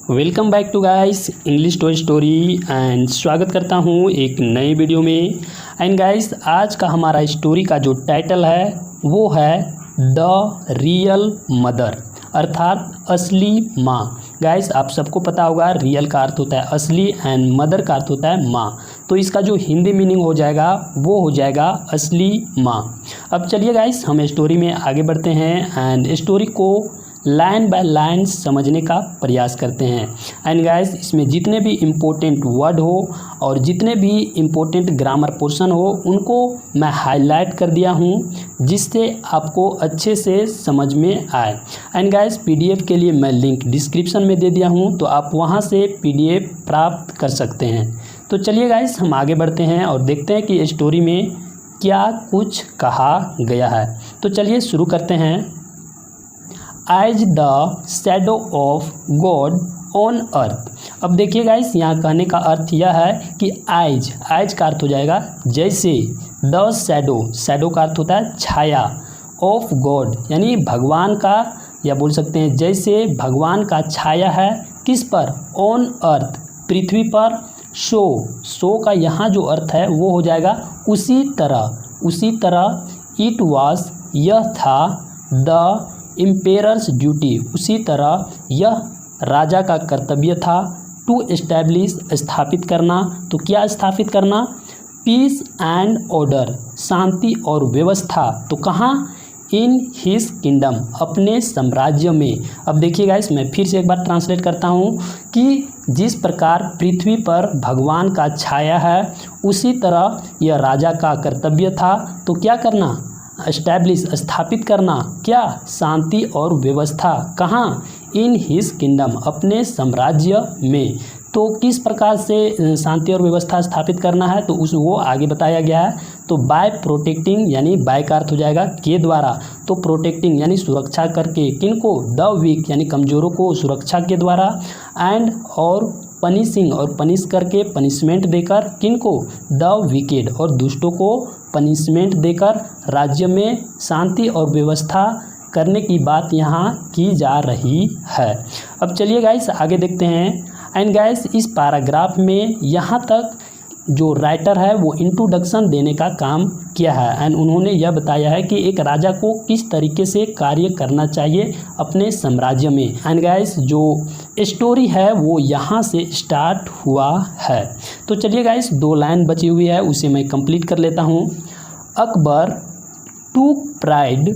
Welcome back to guys English Toy Story and स्वागत करता हूँ एक नई वीडियो में। एंड गाइस आज का हमारा स्टोरी का जो टाइटल है वो है द रियल मदर, अर्थात असली माँ। गाइस आप सबको पता होगा रियल का अर्थ होता है असली एंड मदर का अर्थ होता है माँ, तो इसका जो हिंदी मीनिंग हो जाएगा वो हो जाएगा असली माँ। अब चलिए गाइस हम स्टोरी में आगे बढ़ते हैं एंड स्टोरी को लाइन बाय लाइन समझने का प्रयास करते हैं। एंड गाइस इसमें जितने भी इम्पोर्टेंट वर्ड हो और जितने भी इम्पोर्टेंट ग्रामर पोर्शन हो उनको मैं हाईलाइट कर दिया हूँ जिससे आपको अच्छे से समझ में आए। एंड गाइस पीडीएफ के लिए मैं लिंक डिस्क्रिप्शन में दे दिया हूँ, तो आप वहाँ से पीडीएफ प्राप्त कर सकते हैं। तो चलिए गाइस हम आगे बढ़ते हैं और देखते हैं कि स्टोरी में क्या कुछ कहा गया है। तो चलिए शुरू करते हैं। As the shadow of God on earth. अब देखिए गाइस यहाँ कहने का अर्थ यह है कि एज का अर्थ हो जाएगा जैसे, द शैडो का अर्थ होता है छाया, ऑफ गॉड यानी भगवान का, या बोल सकते हैं जैसे भगवान का छाया है किस पर, ऑन अर्थ पृथ्वी पर। सो का यहाँ जो अर्थ है वो हो जाएगा उसी तरह। इट वाज यह था, द इम्पेरर्स ड्यूटी उसी तरह यह राजा का कर्तव्य था, टू एस्टैब्लिश स्थापित करना। तो क्या स्थापित करना, पीस एंड ऑर्डर शांति और व्यवस्था। तो कहाँ, इन हिज किंगडम अपने साम्राज्य में। अब देखिए गाइस मैं फिर से एक बार ट्रांसलेट करता हूँ कि जिस प्रकार पृथ्वी पर भगवान का छाया है उसी तरह यह राजा का कर्तव्य था। तो क्या करना, एस्टैब्लिश स्थापित करना, क्या, शांति और व्यवस्था। कहाँ, इन हिज किंगडम अपने साम्राज्य में। तो किस प्रकार से शांति और व्यवस्था स्थापित करना है तो वो आगे बताया गया है। तो बाय प्रोटेक्टिंग यानी बाय का अर्थ हो जाएगा के द्वारा, तो प्रोटेक्टिंग यानी सुरक्षा करके, किनको, द वीक यानी कमजोरों को सुरक्षा के द्वारा, एंड और पनिशिंग और पनिश करके पनिशमेंट देकर, किनको, द विकेड और दुष्टों को पनिशमेंट देकर राज्य में शांति और व्यवस्था करने की बात यहाँ की जा रही है। अब चलिए गाइस आगे देखते हैं। एंड गाइस इस पैराग्राफ में यहाँ तक जो राइटर है वो इंट्रोडक्शन देने का काम किया है एंड उन्होंने यह बताया है कि एक राजा को किस तरीके से कार्य करना चाहिए अपने साम्राज्य में। एंड गाइस जो स्टोरी है वो यहाँ से स्टार्ट हुआ है। तो चलिए गाइस 2 लाइन बची हुई है उसे मैं कंप्लीट कर लेता हूँ। अकबर टूक प्राइड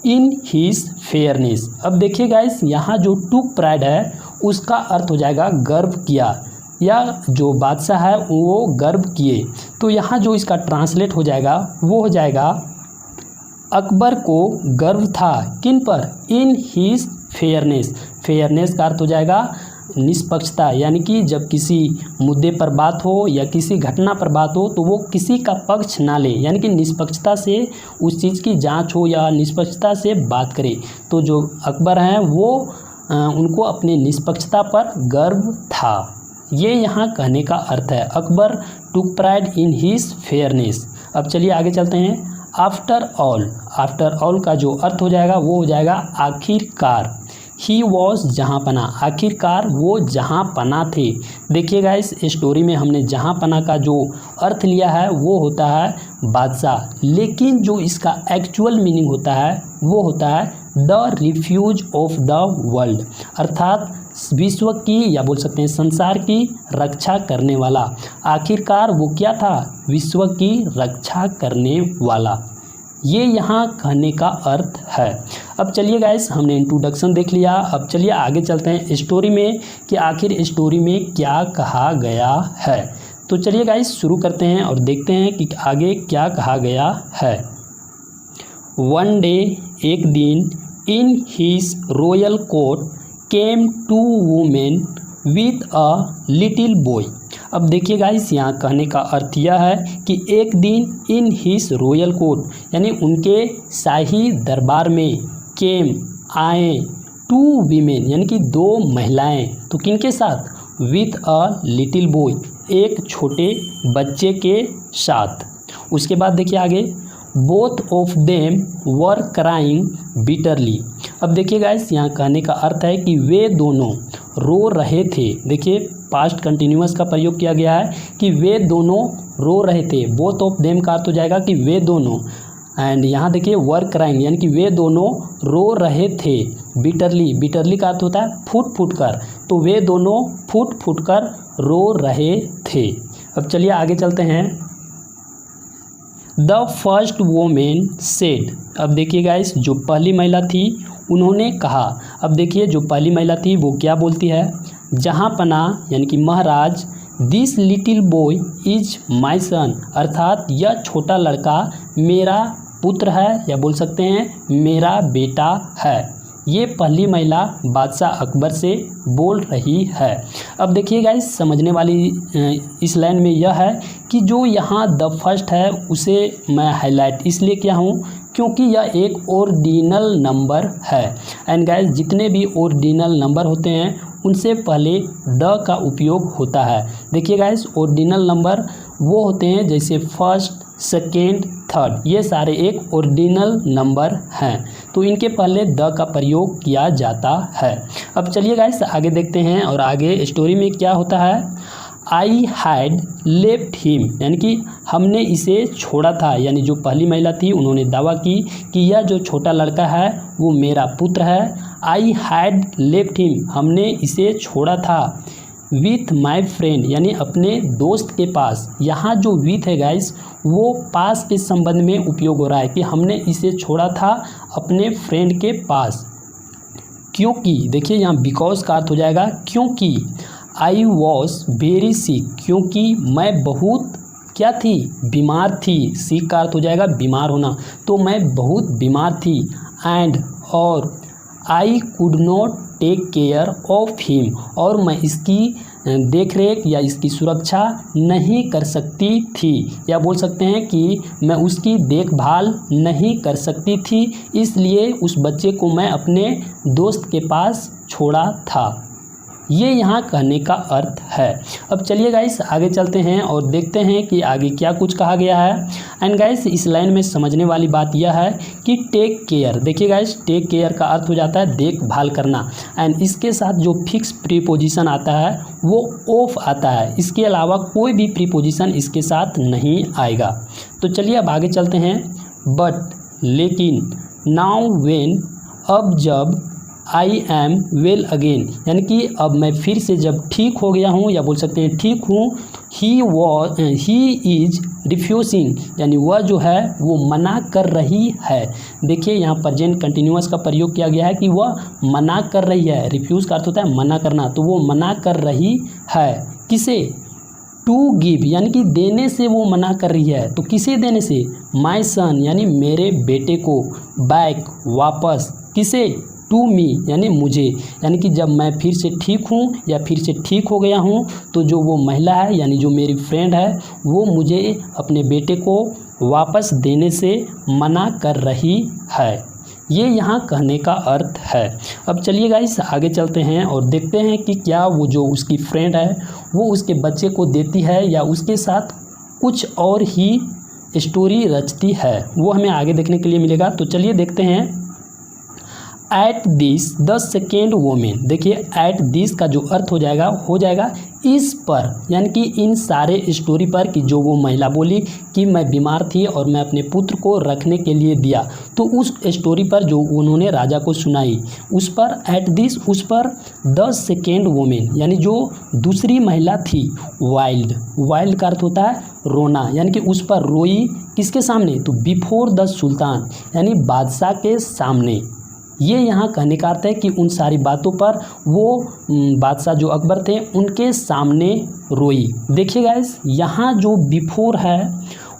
इन हिज फेयरनेस। अब देखिए गाइस यहाँ जो टूक प्राइड है उसका अर्थ हो जाएगा गर्व किया, या जो बादशाह है वो गर्व किए। तो यहाँ जो इसका ट्रांसलेट हो जाएगा वो हो जाएगा अकबर को गर्व था किन पर, इन हिज फेयरनेस। फेयरनेस का अर्थ हो जाएगा निष्पक्षता, यानी कि जब किसी मुद्दे पर बात हो या किसी घटना पर बात हो तो वो किसी का पक्ष ना ले, यानी कि निष्पक्षता से उस चीज़ की जांच हो या निष्पक्षता से बात करे। तो जो अकबर हैं वो उनको अपने निष्पक्षता पर गर्व था, ये यहाँ कहने का अर्थ है। अकबर टुक प्राइड इन हिज फेयरनेस। अब चलिए आगे चलते हैं। आफ्टर ऑल का जो अर्थ हो जाएगा वो हो जाएगा आखिरकार। ही वॉज जहाँ पना, आखिरकार वो जहाँ पना थे। देखिए गाइस स्टोरी में हमने जहाँ पना का जो अर्थ लिया है वो होता है बादशाह, लेकिन जो इसका एक्चुअल मीनिंग होता है वो होता है the refuse of the world, अर्थात विश्व की या बोल सकते हैं संसार की रक्षा करने वाला। आखिरकार वो क्या था, विश्व की रक्षा करने वाला, ये यहाँ कहने का अर्थ है। अब चलिए गाइस हमने इंट्रोडक्शन देख लिया, अब चलिए आगे चलते हैं स्टोरी में कि आखिर स्टोरी में क्या कहा गया है। तो चलिए गाइस शुरू करते हैं और देखते हैं कि आगे क्या कहा गया है। वन डे एक दिन, in his royal court came 2 women with a little boy. अब देखिए गाइस यहाँ कहने का अर्थ यह है कि एक दिन इन हिज रॉयल कोर्ट यानी उनके शाही दरबार में, केम आए, 2 वीमेन यानी कि 2 महिलाएं। तो किनके साथ, विथ अ लिटिल बॉय एक छोटे बच्चे के साथ। उसके बाद देखिए आगे, both of them were crying bitterly. अब देखिए गाइस यहाँ कहने का अर्थ है कि वे दोनों रो रहे थे। देखिए पास्ट कंटिन्यूअस का प्रयोग किया गया है कि वे दोनों रो रहे थे। बोथ ऑफ देम का अर्थ हो जाएगा कि वे दोनों, एंड यहाँ देखिए वर क्राइंग यानी कि वे दोनों रो रहे थे। बिटरली, बिटरली का अर्थ होता है फूट फूट कर, तो वे दोनों फूट फूट कर रो रहे थे। अब चलिए आगे चलते हैं। द फर्स्ट वोमेन सेड, अब देखिए गाइस जो पहली महिला थी उन्होंने कहा। अब देखिए जो पहली महिला थी वो क्या बोलती है, जहाँ पना यानी कि महाराज, this little boy is my son, अर्थात यह छोटा लड़का मेरा पुत्र है, या बोल सकते हैं मेरा बेटा है। ये पहली महिला बादशाह अकबर से बोल रही है। अब देखिए गाइस समझने वाली इस लाइन में यह है कि जो यहाँ द फर्स्ट है उसे मैं हाईलाइट इसलिए किया हूँ क्योंकि यह एक ऑर्डिनल नंबर है। एंड गाइस जितने भी ऑर्डिनल नंबर होते हैं उनसे पहले द का उपयोग होता है। देखिए गाइस ऑर्डिनल नंबर वो होते हैं जैसे फर्स्ट, सेकेंड, थर्ड, ये सारे एक ऑर्डिनल नंबर हैं, तो इनके पहले द का प्रयोग किया जाता है। अब चलिए गाइस आगे देखते हैं और आगे स्टोरी में क्या होता है। आई हैड लेफ्ट हिम, यानी कि हमने इसे छोड़ा था, यानी जो पहली महिला थी उन्होंने दावा की कि यह जो छोटा लड़का है वो मेरा पुत्र है। आई हैड लेफ्ट हिम, हमने इसे छोड़ा था। विथ माई फ्रेंड, यानी अपने दोस्त के पास। यहाँ जो विथ है गाइस वो पास के संबंध में उपयोग हो रहा है कि हमने इसे छोड़ा था अपने फ्रेंड के पास। क्योंकि देखिए यहाँ बिकॉज का अर्थ हो जाएगा क्योंकि। आई वॉज वेरी सिक, क्योंकि मैं बहुत क्या थी, बीमार थी। सिक का अर्थ हो जाएगा बीमार होना, तो मैं बहुत बीमार थी। एंड और I could not take care of him, और मैं इसकी देख रेख या इसकी सुरक्षा नहीं कर सकती थी, या बोल सकते हैं कि मैं उसकी देखभाल नहीं कर सकती थी, इसलिए उस बच्चे को मैं अपने दोस्त के पास छोड़ा था। ये यहाँ कहने का अर्थ है। अब चलिए गाइस आगे चलते हैं और देखते हैं कि आगे क्या कुछ कहा गया है। एंड गाइस इस लाइन में समझने वाली बात यह है कि टेक केयर, देखिए गाइस टेक केयर का अर्थ हो जाता है देखभाल करना, एंड इसके साथ जो फिक्स प्रीपोजिशन आता है वो ऑफ आता है। इसके अलावा कोई भी प्रीपोजिशन इसके साथ नहीं आएगा। तो चलिए अब आगे चलते हैं। बट, लेकिन, नाउ व्हेन, अब जब, आई एम वेल अगेन, यानी कि अब मैं फिर से जब ठीक हो गया हूँ, या बोल सकते हैं ठीक हूँ। ही इज रिफ्यूजिंग, यानी वह जो है वो मना कर रही है। देखिए यहाँ प्रेजेंट कंटिन्यूअस का प्रयोग किया गया है कि वह मना कर रही है। रिफ्यूज़ का अर्थ होता है मना करना, तो वो मना कर रही है। किसे? टू गिव, यानी कि देने से वो मना कर रही है। तो किसे देने से? माई सन, यानी मेरे बेटे को। बैक, वापस। किसे? टू मी, यानी मुझे, यानी कि जब मैं फिर से ठीक हूँ या फिर से ठीक हो गया हूँ तो जो वो महिला है यानी जो मेरी फ्रेंड है वो मुझे अपने बेटे को वापस देने से मना कर रही है। ये यहाँ कहने का अर्थ है। अब चलिए गाइस आगे चलते हैं और देखते हैं कि क्या वो जो उसकी फ्रेंड है वो उसके बच्चे को देती है या उसके साथ कुछ और ही स्टोरी रचती है, वो हमें आगे देखने के लिए मिलेगा। तो चलिए देखते हैं। At this the second women, देखिए एट दिस का जो अर्थ हो जाएगा इस पर, यानी कि इन सारे स्टोरी पर कि जो वो महिला बोली कि मैं बीमार थी और मैं अपने पुत्र को रखने के लिए दिया, तो उस स्टोरी पर जो उन्होंने राजा को सुनाई उस पर एट दिस, उस पर द सेकेंड वोमेन, यानी जो दूसरी महिला थी। वाइल्ड, वाइल्ड का अर्थ होता है रोना, यानी कि उस पर रोई। किसके सामने? तो बिफोर द सुल्तान, यानी बादशाह के सामने। ये यहाँ कहने का अर्थ है कि उन सारी बातों पर वो बादशाह जो अकबर थे उनके सामने रोई। देखिए गाइस यहाँ जो बिफोर है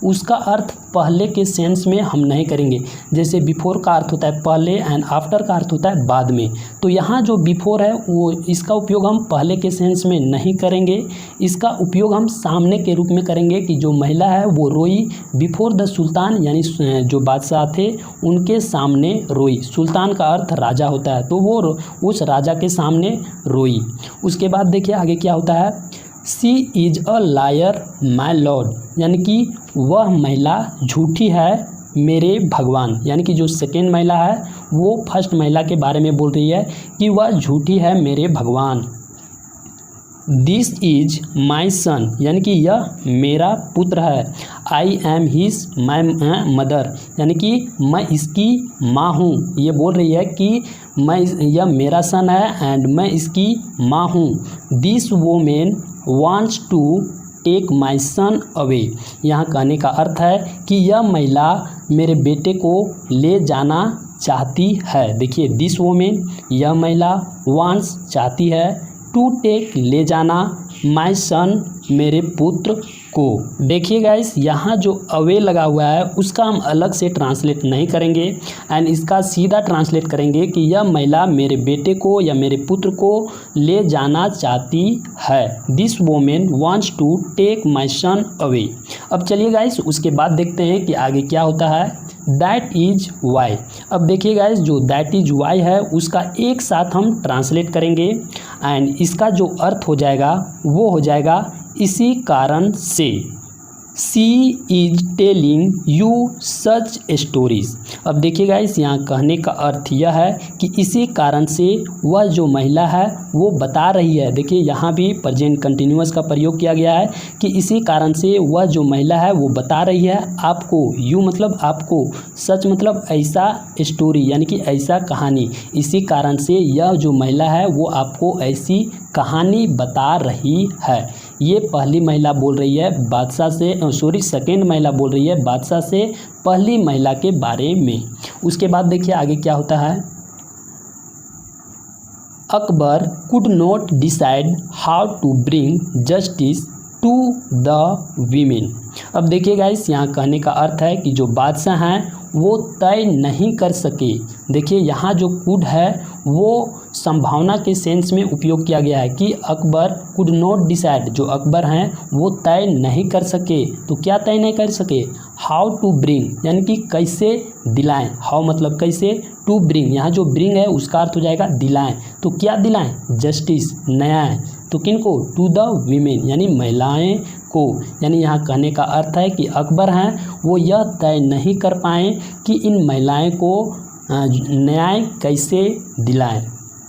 उसका अर्थ पहले के सेंस में हम नहीं करेंगे। जैसे बिफोर का अर्थ होता है पहले एंड आफ्टर का अर्थ होता है बाद में, तो यहाँ जो बिफोर है वो इसका उपयोग हम पहले के सेंस में नहीं करेंगे, इसका उपयोग हम सामने के रूप में करेंगे कि जो महिला है वो रोई बिफोर द सुल्तान, यानी जो बादशाह थे उनके सामने रोई। सुल्तान का अर्थ राजा होता है, तो वो उस राजा के सामने रोई। उसके बाद देखिए आगे क्या होता है। She is a liar my lord, यानी कि वह महिला झूठी है मेरे भगवान, यानी कि जो सेकेंड महिला है वो फर्स्ट महिला के बारे में बोल रही है कि वह झूठी है मेरे भगवान। दिस इज माई सन, यानी कि यह मेरा पुत्र है। I am his my mother, यानी कि मैं इसकी माँ हूँ। ये बोल रही है कि यह मेरा सन है एंड मैं इसकी माँ हूँ। This women wants to take my son away, यहाँ कहने का अर्थ है कि यह महिला मेरे बेटे को ले जाना चाहती है। देखिए, दिस वोमेन, यह महिला, वांट्स चाहती है, टू टेक ले जाना, माई सन मेरे पुत्र को। देखिए गाइस, यहाँ जो अवे लगा हुआ है उसका हम अलग से ट्रांसलेट नहीं करेंगे एंड इसका सीधा ट्रांसलेट करेंगे कि यह महिला मेरे बेटे को या मेरे पुत्र को ले जाना चाहती है। This women wants to take my son away. अब चलिए गाइस, उसके बाद देखते हैं कि आगे क्या होता है। That is why. अब देखिए गाइस, जो दैट इज वाई है उसका एक साथ हम ट्रांसलेट करेंगे एंड इसका जो अर्थ हो जाएगा वो हो जाएगा इसी कारण से। She is telling you such stories. अब देखिए गाइस, यहाँ कहने का अर्थ यह है कि इसी कारण से वह जो महिला है वो बता रही है। देखिए, यहाँ भी प्रेजेंट कंटिन्यूअस का प्रयोग किया गया है कि इसी कारण से वह जो महिला है वो बता रही है आपको। यू मतलब आपको, सच मतलब ऐसा स्टोरी, यानी कि ऐसा कहानी। इसी कारण से यह जो महिला है वो आपको ऐसी कहानी बता रही है। ये पहली महिला बोल रही है बादशाह से, सेकेंड महिला बोल रही है बादशाह से पहली महिला के बारे में। उसके बाद देखिए आगे क्या होता है। Akbar could not decide how to bring justice to the women. अब देखिए गाइस, यहाँ कहने का अर्थ है कि जो बादशाह हैं वो तय नहीं कर सके। देखिए, यहाँ जो कुड है वो संभावना के सेंस में उपयोग किया गया है कि अकबर कुड नॉट डिसाइड, जो अकबर हैं वो तय नहीं कर सके। तो क्या तय नहीं कर सके? हाउ टू ब्रिंग, यानी कि कैसे दिलाएं। हाउ मतलब कैसे, टू ब्रिंग, यहाँ जो ब्रिंग है उसका अर्थ हो जाएगा दिलाएं। तो क्या दिलाएं? जस्टिस, न्याय। तो किनको? टू द वीमेन, यानी महिलाएं को। यानी यहाँ कहने का अर्थ है कि अकबर हैं वो यह तय नहीं कर पाए कि इन महिलाएं को न्याय कैसे दिलाएं।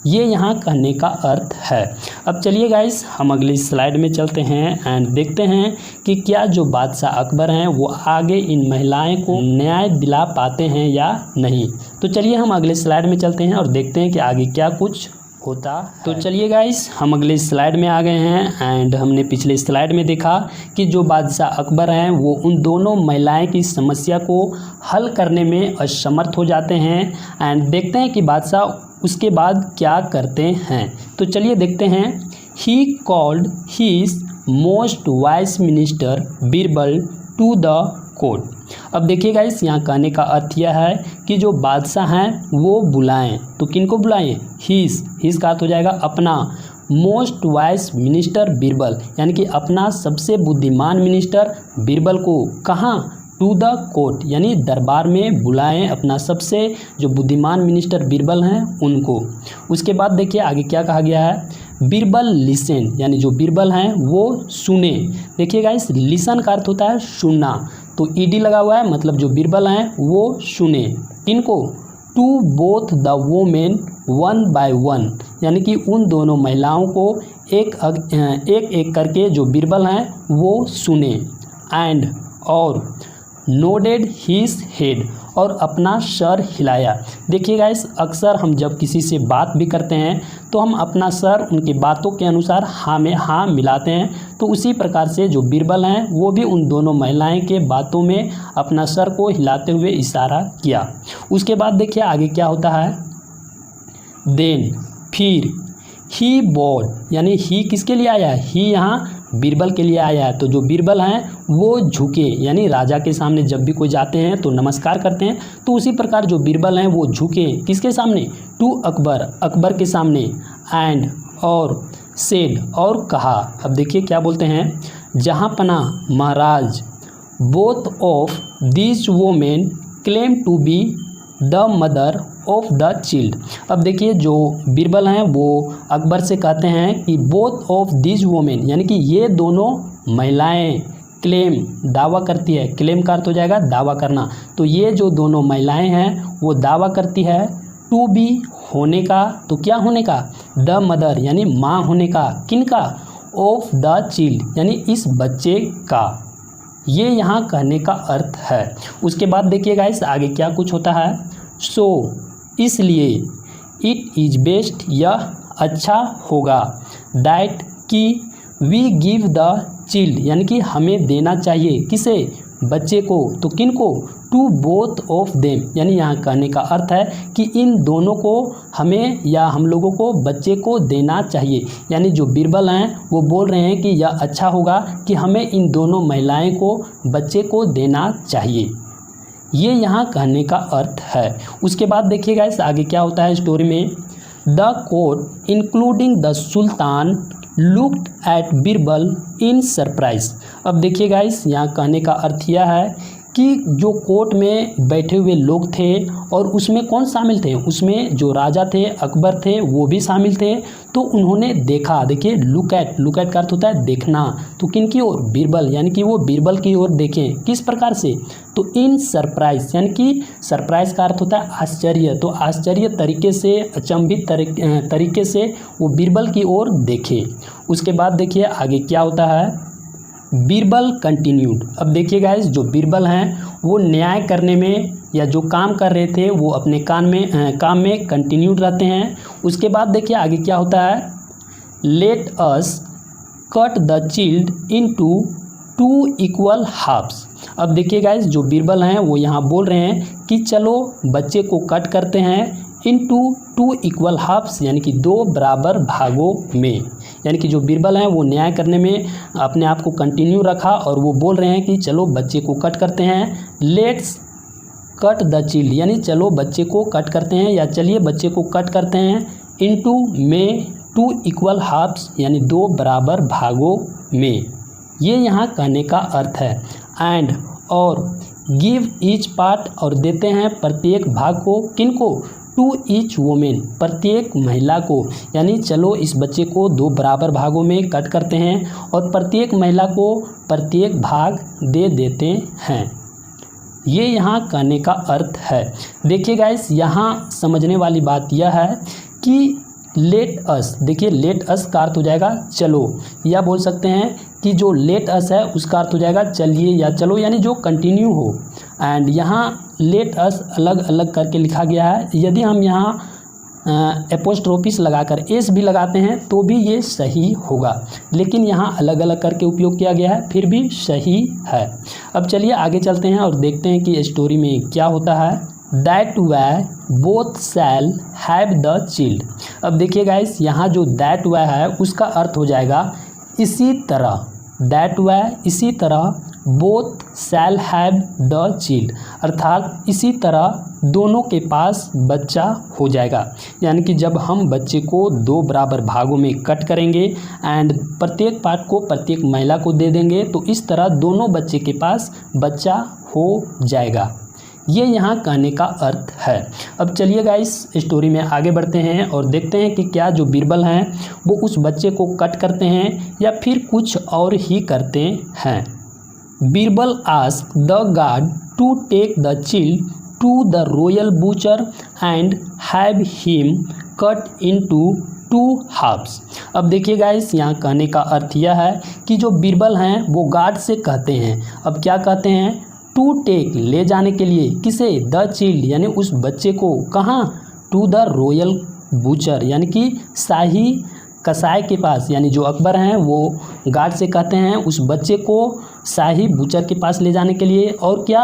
ये यहाँ कहने का अर्थ है। अब चलिए गाइस, हम अगली स्लाइड में चलते हैं एंड देखते हैं कि क्या जो बादशाह अकबर हैं वो आगे इन महिलाएं को न्याय दिला पाते हैं या नहीं। तो चलिए हम अगले स्लाइड में चलते हैं और देखते हैं कि आगे क्या कुछ होता है। तो चलिए गाइस, हम अगले स्लाइड में आ गए हैं एंड हमने पिछले स्लाइड में देखा कि जो बादशाह अकबर हैं वो उन दोनों महिलाएं की समस्या को हल करने में असमर्थ हो जाते हैं एंड देखते हैं कि बादशाह उसके बाद क्या करते हैं। तो चलिए देखते हैं। He called his most wise minister Birbal to the court. अब देखिए गाइस, यहाँ कहने का अर्थ यह है कि जो बादशाह हैं वो बुलाएं। तो किनको बुलाएं? हिज का अर्थ हो जाएगा अपना। मोस्ट वाइज मिनिस्टर बीरबल, यानी कि अपना सबसे बुद्धिमान मिनिस्टर बीरबल को कहाँ? टू द कोर्ट, यानी दरबार में बुलाएं अपना सबसे जो बुद्धिमान मिनिस्टर बीरबल हैं उनको। उसके बाद देखिए आगे क्या कहा गया है। बीरबल लिसन, यानी जो बीरबल हैं वो सुने। देखिए गाइस, लिसन का अर्थ होता है सुनना। तो ईडी लगा हुआ है, मतलब जो बीरबल हैं वो सुने। किनको? To both the women one by one, यानी कि उन दोनों महिलाओं को एक एक करके जो बीरबल हैं वो सुने। एंड और नोडेड हिज हेड, और अपना सर हिलाया। देखिए गाइस, अक्सर हम जब किसी से बात भी करते हैं तो हम अपना सर उनकी बातों के अनुसार हाँ में हाँ मिलाते हैं। तो उसी प्रकार से जो बीरबल हैं वो भी उन दोनों महिलाएं के बातों में अपना सर को हिलाते हुए इशारा किया। उसके बाद देखिए आगे क्या होता है। देन, फिर, ही बॉड, यानी ही किसके लिए आया है? ही यहाँ बीरबल के लिए आया है। तो जो बीरबल हैं वो झुके, यानी राजा के सामने जब भी कोई जाते हैं तो नमस्कार करते हैं। तो उसी प्रकार जो बीरबल हैं वो झुके किसके सामने? टू अकबर, अकबर के सामने। एंड और सेड, और कहा। अब देखिए क्या बोलते हैं। जहाँ पना महाराज, both of these women claim to be the mother of the child. अब देखिए जो बीरबल हैं वो अकबर से कहते हैं कि बोथ ऑफ दिस वोमेन, यानी कि ये दोनों महिलाएं क्लेम, दावा करती है। क्लेम का अर्थ हो जाएगा दावा करना। तो ये जो दोनों महिलाएं हैं वो दावा करती है टू बी, होने का। तो क्या होने का? द मदर, यानी माँ होने का। किन का? ऑफ द चिल्ड यानी इस बच्चे का, ये यहाँ कहने का अर्थ है। उसके बाद देखिए गाइस आगे क्या कुछ होता है। सो इसलिए, इट इज़ बेस्ट यह अच्छा होगा, दैट कि वी गिव द चिल्ड यानी कि हमें देना चाहिए, किसे, बच्चे को, तो किन को, टू बोथ ऑफ देम यानी यहाँ कहने का अर्थ है कि इन दोनों को हमें या हम लोगों को बच्चे को देना चाहिए। यानी जो बीरबल हैं वो बोल रहे हैं कि यह अच्छा होगा कि हमें इन दोनों महिलाएं को बच्चे को देना चाहिए, ये यहाँ कहने का अर्थ है। उसके बाद देखिए गाइस आगे क्या होता है स्टोरी में। The court including the sultan looked at Birbal in surprise. अब देखिए गाइस यहाँ कहने का अर्थ यह है कि जो कोर्ट में बैठे हुए लोग थे और उसमें कौन शामिल थे, उसमें जो राजा थे अकबर थे वो भी शामिल थे। तो उन्होंने देखा, देखिए लुक एट का अर्थ होता है देखना, तो किन की ओर, बीरबल, यानी कि वो बीरबल की ओर देखें, किस प्रकार से, तो इन सरप्राइज यानी कि सरप्राइज का अर्थ होता है आश्चर्य, तो आश्चर्य तरीके से, अचंभित तरीके से वो बीरबल की ओर देखे। उसके बाद देखिए आगे क्या होता है। बीरबल कंटिन्यूड। अब देखिए गाइस जो बीरबल हैं वो न्याय करने में या जो काम कर रहे थे वो अपने काम में कंटिन्यूड रहते हैं। उसके बाद देखिए आगे क्या होता है। Let us cut the child into 2 equal halves. अब देखिए गाइस जो बीरबल हैं वो यहाँ बोल रहे हैं कि चलो बच्चे को कट करते हैं इनटू 2 इक्वल हाफ्स यानी कि 2 बराबर भागों में। यानी कि जो बीरबल हैं वो न्याय करने में अपने आप को कंटिन्यू रखा और वो बोल रहे हैं कि चलो बच्चे को कट करते हैं। लेट्स कट द चिल्ड यानी चलो बच्चे को कट करते हैं या चलिए बच्चे को कट करते हैं इनटू में 2 इक्वल हाफ्स यानी 2 बराबर भागों में, ये यहाँ कहने का अर्थ है। एंड और गिव ईच पार्ट और देते हैं प्रत्येक भाग को, किनको, टू ईच वोमेन प्रत्येक महिला को। यानी चलो इस बच्चे को 2 बराबर भागों में कट करते हैं और प्रत्येक महिला को प्रत्येक भाग दे देते हैं, ये यहाँ कहने का अर्थ है। देखिए गाइस यहाँ समझने वाली बात यह है कि लेट अस, देखिए लेट अस का अर्थ हो जाएगा चलो, या बोल सकते हैं कि जो लेट अस है उसका अर्थ हो जाएगा चलिए या चलो, यानी जो कंटिन्यू हो। एंड यहाँ लेट अस अलग अलग करके लिखा गया है। यदि हम यहाँ एपोस्ट्रोफिस लगाकर एस भी लगाते हैं तो भी ये सही होगा, लेकिन यहाँ अलग अलग करके उपयोग किया गया है फिर भी सही है। अब चलिए आगे चलते हैं और देखते हैं कि स्टोरी में क्या होता है। That way both shall have the child. अब देखिए गाइस यहाँ जो दैट वे है उसका अर्थ हो जाएगा इसी तरह, दैट वे इसी तरह, both shall have the chilled अर्थात इसी तरह दोनों के पास बच्चा हो जाएगा। यानी कि जब हम बच्चे को 2 बराबर भागों में कट करेंगे एंड प्रत्येक पार्ट को प्रत्येक महिला को दे देंगे तो इस तरह दोनों बच्चे के पास बच्चा हो जाएगा, ये यहाँ कहने का अर्थ है। अब चलिए गाइस स्टोरी में आगे बढ़ते हैं और देखते हैं कि क्या जो बीरबल हैं वो उस बच्चे को कट करते हैं या फिर कुछ और ही करते हैं। Birbal ask the guard to take the child to the royal butcher and have him cut into 2 halves. अब देखिए गाइस यहाँ कहने का अर्थ यह है कि जो बीरबल हैं वो गार्ड से कहते हैं, अब क्या कहते हैं, टू टेक ले जाने के लिए, किसे, द चिल्ड यानी उस बच्चे को, कहाँ, टू द रॉयल बूचर यानी कि शाही कसाई के पास। यानी जो अकबर हैं वो गार्ड से कहते हैं उस बच्चे को शाही बूचर के पास ले जाने के लिए, और क्या,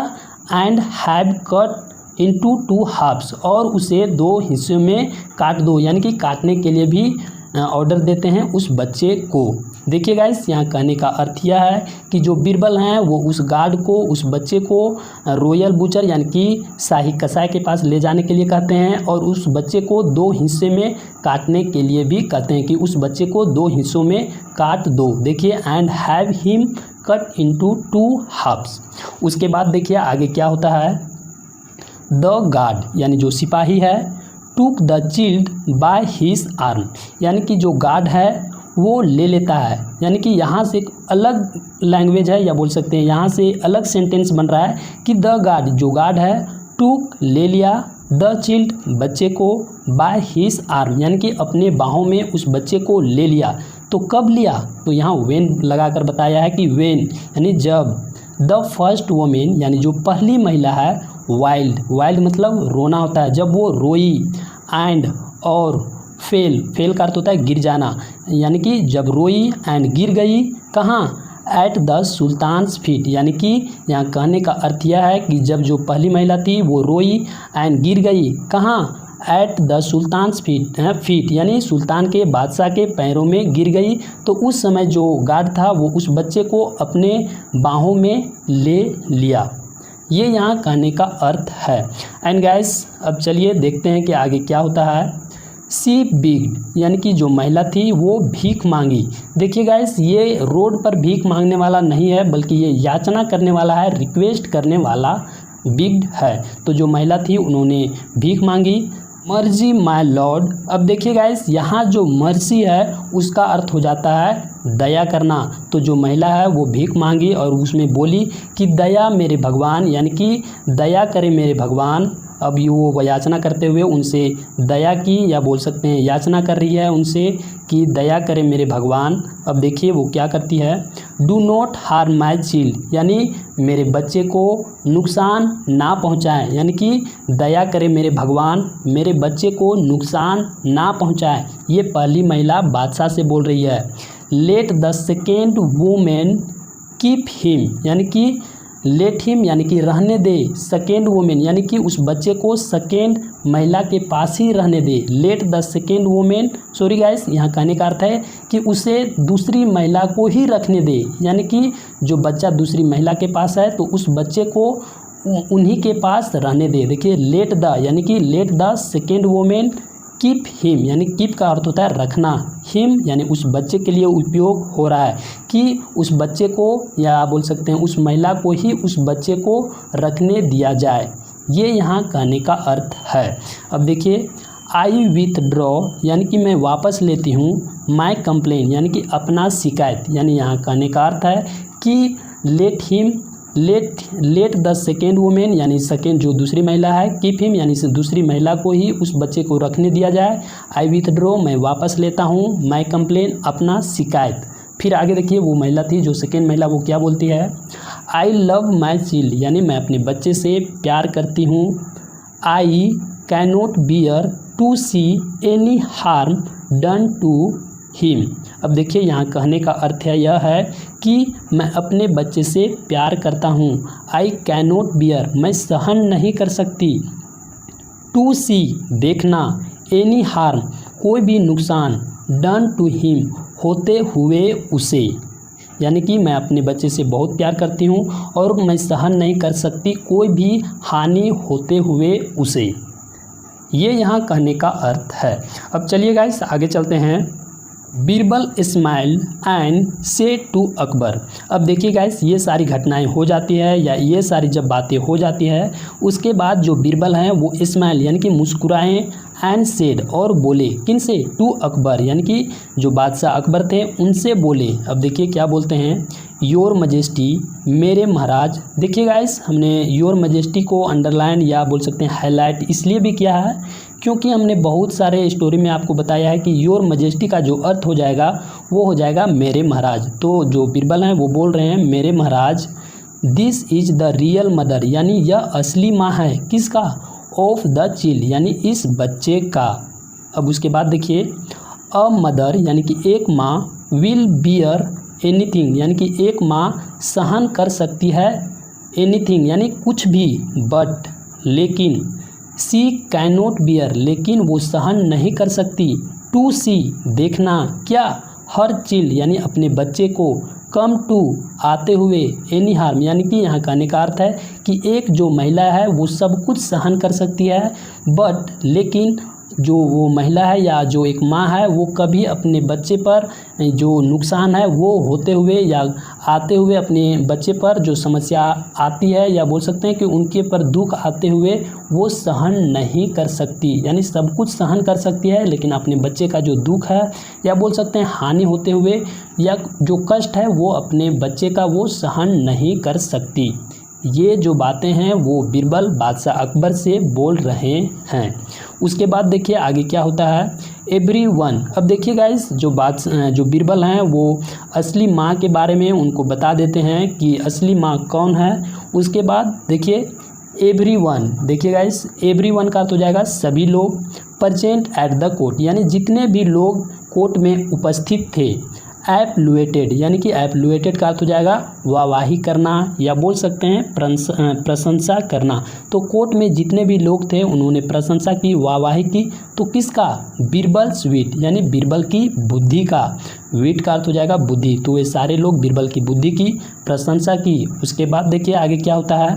and have cut into 2 halves और उसे 2 हिस्सों में काट दो, यानी कि काटने के लिए भी ऑर्डर देते हैं उस बच्चे को। देखिए गाइस यहाँ कहने का अर्थ यह है कि जो बीरबल हैं वो उस गार्ड को, उस बच्चे को रॉयल बूचर यानी कि शाही कसाई के पास ले जाने के लिए कहते हैं और उस बच्चे को 2 हिस्से में काटने के लिए भी कहते हैं कि उस बच्चे को 2 हिस्सों में काट दो। देखिए and have him cut into 2 halves. उसके बाद देखिए आगे क्या होता है। द गार्ड यानी जो सिपाही है, took the chilled by his arm यानी कि जो गार्ड है वो ले लेता है। यानी कि यहाँ से एक अलग लैंग्वेज है या बोल सकते हैं यहाँ से अलग सेंटेंस बन रहा है कि द गार्ड जो गार्ड है, टूक ले लिया, द चिल्ड बच्चे को, बाय हिज आर्म यानी कि अपने बाहों में उस बच्चे को ले लिया, तो कब लिया, तो यहाँ वेन लगाकर बताया है कि वेन यानी जब, द फर्स्ट वोमेन यानी जो पहली महिला है, वाइल्ड मतलब रोना होता है, जब वो रोई, एंड और फेल का अर्थ होता है गिर जाना, यानी कि जब रोई एंड गिर गई कहाँ, एट द सुल्तान्स फीट, यानी कि यहाँ कहने का अर्थ यह है कि जब जो पहली महिला थी वो रोई एंड गिर गई कहाँ, एट द सुल्तान्स फीट यानी सुल्तान के बादशाह के पैरों में गिर गई। तो उस समय जो गार्ड था वो उस बच्चे को अपने बाहों में ले लिया, ये यहाँ कहने का अर्थ है। एंड गाइस अब चलिए देखते हैं कि आगे क्या होता है। सी बिग यानी कि जो महिला थी वो भीख मांगी। देखिए गाइस ये रोड पर भीख मांगने वाला नहीं है, बल्कि ये याचना करने वाला है, रिक्वेस्ट करने वाला बिग है। तो जो महिला थी उन्होंने भीख मांगी। मर्जी माय लॉर्ड, अब देखिए गाइस यहाँ जो मर्सी है उसका अर्थ हो जाता है दया करना। तो जो महिला है वो भीख मांगी और उसमें बोली कि दया मेरे भगवान, यानी कि दया करे मेरे भगवान। अब ये वो याचना करते हुए उनसे दया की, या बोल सकते हैं याचना कर रही है उनसे कि दया करे मेरे भगवान। अब देखिए वो क्या करती है, do not harm my child, यानी मेरे बच्चे को नुकसान ना पहुंचाए, यानी कि दया करे मेरे भगवान मेरे बच्चे को नुकसान ना पहुंचाए। ये पहली महिला बादशाह से बोल रही है। Late the second women keep him, यानी कि लेट हिम यानी कि रहने दे, सेकेंड वुमेन यानी कि उस बच्चे को सेकेंड महिला के पास ही रहने दे। Let the second women, sorry guys यहाँ कहने का अर्थ है कि उसे दूसरी महिला को ही रखने दे, यानी कि जो बच्चा दूसरी महिला के पास है तो उस बच्चे को उन्हीं के पास रहने दे। देखिए लेट द यानी कि late the second women keep him, यानी कीप का अर्थ होता है रखना, हिम यानी उस बच्चे के लिए उपयोग हो रहा है कि उस बच्चे को, या बोल सकते हैं उस महिला को ही उस बच्चे को रखने दिया जाए, ये यहाँ कहने का अर्थ है। अब देखिए आई विथड्रॉ यानी कि मैं वापस लेती हूँ, माई कंप्लेन यानी कि अपना शिकायत, यानी यहाँ कहने का अर्थ है कि लेट द सेकेंड वुमेन यानी सेकेंड जो दूसरी महिला है, कीप हिम यानी दूसरी महिला को ही उस बच्चे को रखने दिया जाए। आई विथड्रॉ मैं वापस लेता हूँ, माई कंप्लेन अपना शिकायत। फिर आगे देखिए वो महिला थी जो सेकेंड महिला वो क्या बोलती है, आई लव माई चाइल्ड यानी मैं अपने बच्चे से प्यार करती हूँ। I can not bear to see any harm done to him. अब देखिए यहाँ कहने का अर्थ यह है कि मैं अपने बच्चे से प्यार करता हूँ। आई कैन नॉट बियर मैं सहन नहीं कर सकती, टू सी देखना, एनी हार्म कोई भी नुकसान, डन टू हिम होते हुए उसे, यानी कि मैं अपने बच्चे से बहुत प्यार करती हूँ और मैं सहन नहीं कर सकती कोई भी हानि होते हुए उसे, ये यहाँ कहने का अर्थ है। अब चलिए गाइस आगे चलते हैं। बीरबल स्माइल एंड से टू अकबर। अब देखिए गाइस ये सारी घटनाएं हो जाती है या ये सारी जब बातें हो जाती है उसके बाद जो बीरबल हैं वो स्माइल यानी कि मुस्कुराएं, एंड सेड और बोले, किन से, टू अकबर यानी कि जो बादशाह अकबर थे उनसे बोले। अब देखिए क्या बोलते हैं, योर मजेस्टी मेरे महाराज। देखिए गाइस हमने योर मजेस्टी को अंडरलाइन या बोल सकते हैं हाईलाइट इसलिए भी किया है क्योंकि हमने बहुत सारे स्टोरी में आपको बताया है कि योर मजेस्टी का जो अर्थ हो जाएगा वो हो जाएगा मेरे महाराज। तो जो बीरबल हैं वो बोल रहे हैं मेरे महाराज, this is the real mother यानी यह असली माँ है, किसका, ऑफ द चिल्ड यानी इस बच्चे का। अब उसके बाद देखिए अ मदर यानी कि एक माँ, विल बियर एनीथिंग यानी कि एक माँ सहन कर सकती है, एनीथिंग यानी कुछ भी, बट लेकिन, सी कैन नॉट बियर लेकिन वो सहन नहीं कर सकती, टू सी देखना, क्या, हर चिल्ड यानी अपने बच्चे को, कम टू आते हुए, एनी हार्म यानी कि यहाँ कहने का अर्थ है कि एक जो महिला है वो सब कुछ सहन कर सकती है, बट लेकिन जो वो महिला है या जो एक माँ है वो कभी अपने बच्चे पर जो नुकसान है वो होते हुए या आते हुए अपने बच्चे पर जो समस्या आती है या बोल सकते हैं कि उनके पर दुख आते हुए वो सहन नहीं कर सकती, यानी सब कुछ सहन कर सकती है लेकिन अपने बच्चे का जो दुख है या बोल सकते हैं हानि होते हुए या जो कष्ट है वो अपने बच्चे का वो सहन नहीं कर सकती। ये जो बातें हैं वो बीरबल बादशाह अकबर से बोल रहे हैं। उसके बाद देखिए आगे क्या होता है, एवरीवन। अब देखिए गाइस, जो बीरबल हैं वो असली माँ के बारे में उनको बता देते हैं कि असली माँ कौन है। उसके बाद देखिए एवरीवन, देखिए गाइस एवरीवन का तो जाएगा सभी लोग, प्रेजेंट एट द कोर्ट यानी जितने भी लोग कोर्ट में उपस्थित थे। एप्लुएटेड यानी कि एप्लुएटेड का अर्थ हो जाएगा वाहवाही करना या बोल सकते हैं प्रशंसा करना। तो कोर्ट में जितने भी लोग थे उन्होंने प्रशंसा की, वाहवाही की। तो किसका? बीरबल्स विट यानी बीरबल की बुद्धि का। विट का अर्थ हो जाएगा बुद्धि। तो ये सारे लोग बीरबल की बुद्धि की प्रशंसा की। उसके बाद देखिए आगे क्या होता है।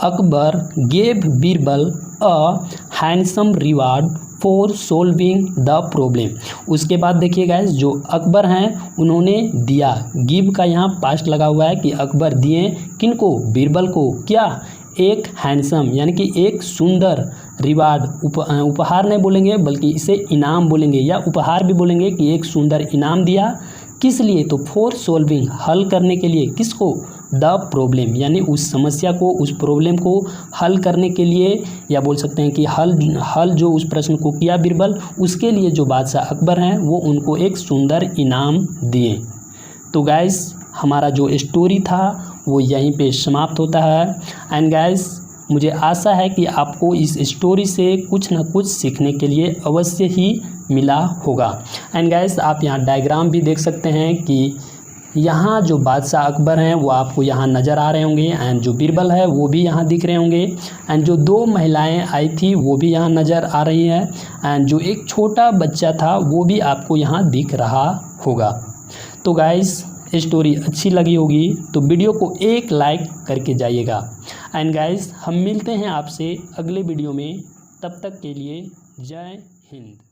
Akbar gave Birbal a handsome reward for solving the problem. उसके बाद देखिए गाइस, जो अकबर हैं उन्होंने दिया, गिव का यहाँ पास्ट लगा हुआ है कि अकबर दिए किनको? बीरबल को। क्या? एक हैंडसम यानी कि एक सुंदर रिवार्ड, उपहार नहीं बोलेंगे बल्कि इसे इनाम बोलेंगे या उपहार भी बोलेंगे कि एक सुंदर इनाम दिया। किस लिए? तो फॉर सोल्विंग हल करने के लिए। किसको? द प्रॉब्लम यानी उस समस्या को, उस प्रॉब्लम को हल करने के लिए, या बोल सकते हैं कि हल जो उस प्रश्न को किया बीरबल, उसके लिए जो बादशाह अकबर हैं वो उनको एक सुंदर इनाम दिए। तो गाइस हमारा जो स्टोरी था वो यहीं पे समाप्त होता है। एंड गाइस मुझे आशा है कि आपको इस स्टोरी से कुछ ना कुछ सीखने के लिए अवश्य ही मिला होगा। एंड गाइस आप यहाँ डायग्राम भी देख सकते हैं कि यहाँ जो बादशाह अकबर हैं वो आपको यहाँ नज़र आ रहे होंगे, एंड जो बीरबल है वो भी यहाँ दिख रहे होंगे, एंड जो दो महिलाएं आई थी वो भी यहाँ नज़र आ रही हैं, एंड जो एक छोटा बच्चा था वो भी आपको यहाँ दिख रहा होगा। तो गाइस स्टोरी अच्छी लगी होगी तो वीडियो को एक लाइक करके जाइएगा। एंड गाइस हम मिलते हैं आपसे अगले वीडियो में, तब तक के लिए जय हिंद।